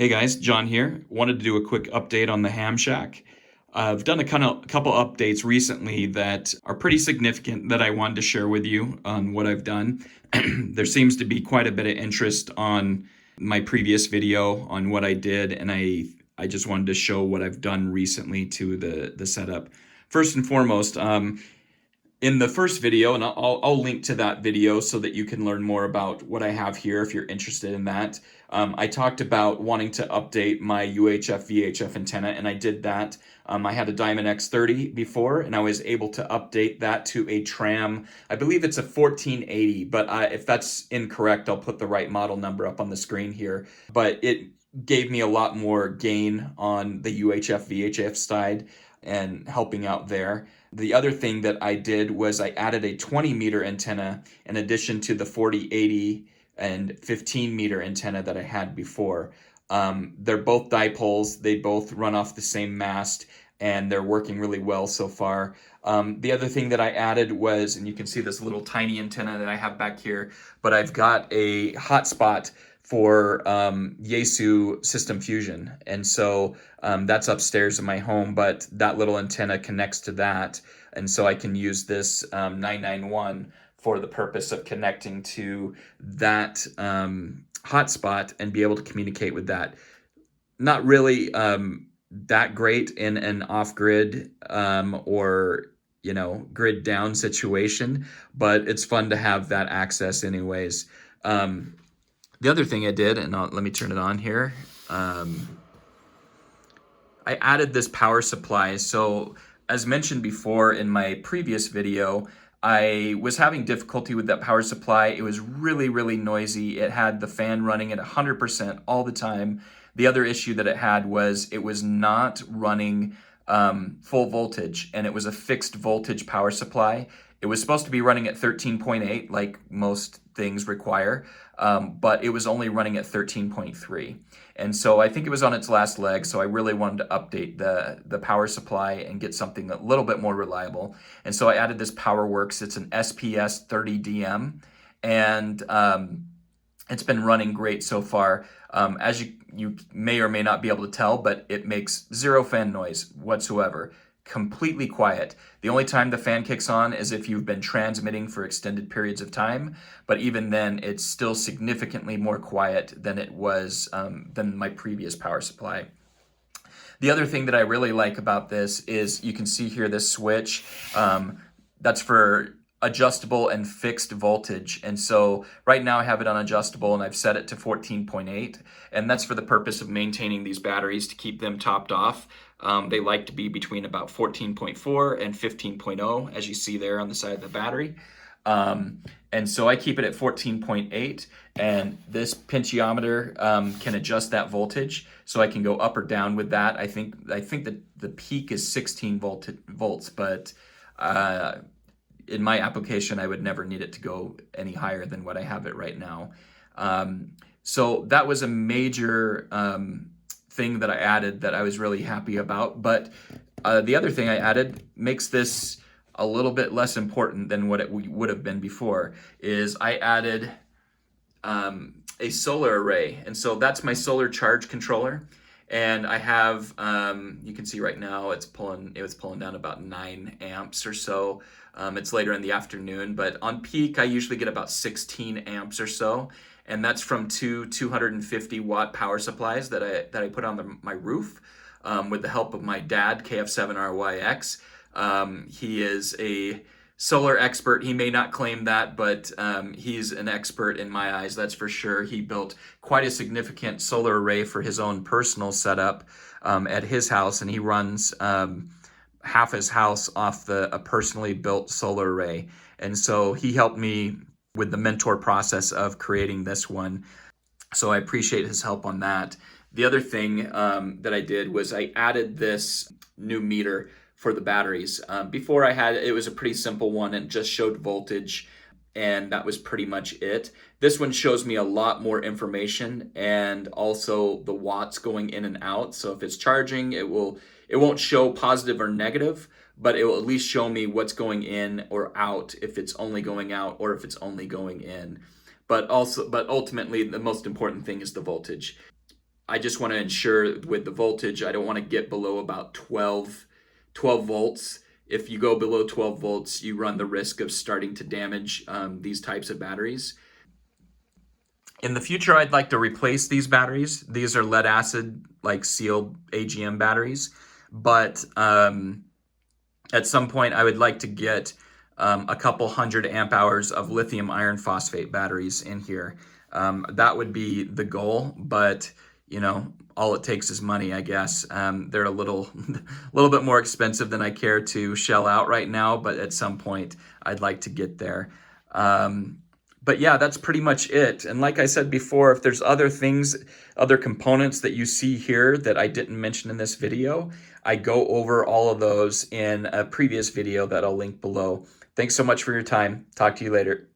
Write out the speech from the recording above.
Hey guys, John here. Wanted to do a quick update on the ham shack. I've done a couple updates recently that are pretty significant that I wanted to share with you on what I've done. There seems to be quite a bit of interest on my previous video on what I did, and I just wanted to show what I've done recently to the setup. First and foremost, in the first video, and I'll link to that video so that you can learn more about what I have here if you're interested in that. I talked about wanting to update my UHF VHF antenna, and I did that. I had a Diamond X30 before, and I was able to update that to a tram. I believe it's a 1480, but if that's incorrect, I'll put the right model number up on the screen here. But it gave me a lot more gain on the UHF VHF side and helping out there. The other thing that I did was I added a 20 meter antenna in addition to the 40-80 and 15 meter antenna that I had before. They're both dipoles. They both run off the same mast, and they're working really well so far. The other thing that I added was, and you can see this little tiny antenna that I have back here, but I've got a hotspot for Yaesu System Fusion. And so that's upstairs in my home, but that little antenna connects to that. And so I can use this 991 for the purpose of connecting to that hotspot and be able to communicate with that. Not really that great in an off-grid or grid down situation, but it's fun to have that access anyways. The other thing I did, and let me turn it on here, I added this power supply. So as mentioned before in my previous video, I was having difficulty with that power supply. It was really, really noisy. It had the fan running at 100% all the time. The other issue that it had was it was not running full voltage, and it was a fixed voltage power supply. It was supposed to be running at 13.8 like most things require, but it was only running at 13.3. And so I think it was on its last leg, so I really wanted to update the power supply and get something a little bit more reliable. And so I added this PowerWorks. It's an SPS 30DM, and it's been running great so far. As you may or may not be able to tell, but it makes zero fan noise whatsoever. Completely quiet. The only time the fan kicks on is if you've been transmitting for extended periods of time, but even then it's still significantly more quiet than it was than my previous power supply. The other thing that I really like about this is you can see here this switch. That's for adjustable and fixed voltage. And so right now I have it on adjustable and I've set it to 14.8, and that's for the purpose of maintaining these batteries to keep them topped off. They like to be between about 14.4 and 15.0, as you see there on the side of the battery. And so I keep it at 14.8, and this pinchiometer can adjust that voltage, so I can go up or down with that. I think that the peak is 16 volts, but in my application, I would never need it to go any higher than what I have it right now. So that was a major thing that I added that I was really happy about. But the other thing I added makes this a little bit less important than what it would have been before, is I added a solar array. And so that's my solar charge controller. And I have, you can see right now it was pulling down about 9 amps or so. It's later in the afternoon, but on peak, I usually get about 16 amps or so. And that's from two 250 watt power supplies that I put on my roof with the help of my dad, KF7RYX. He is a solar expert. He may not claim that, but he's an expert in my eyes, that's for sure. He built quite a significant solar array for his own personal setup at his house, and he runs half his house off a personally built solar array. And so he helped me with the mentor process of creating this one. So I appreciate his help on that. The other thing that I did was I added this new meter for the batteries. Before it was a pretty simple one and just showed voltage, and that was pretty much it. This one shows me a lot more information and also the watts going in and out. So if it's charging, it won't show positive or negative, but it will at least show me what's going in or out, if it's only going out or if it's only going in. But ultimately, the most important thing is the voltage. I just want to ensure with the voltage, I don't want to get below about 12 volts. If you go below 12 volts, you run the risk of starting to damage these types of batteries. In the future, I'd like to replace these batteries. These are lead acid, like sealed AGM batteries. But at some point, I would like to get a couple 100 amp hours of lithium iron phosphate batteries in here. That would be the goal, but you know, all it takes is money, I guess. They're a little bit more expensive than I care to shell out right now, but at some point I'd like to get there. But yeah, that's pretty much it. And like I said before, if there's other things, other components that you see here that I didn't mention in this video, I go over all of those in a previous video that I'll link below. Thanks so much for your time. Talk to you later.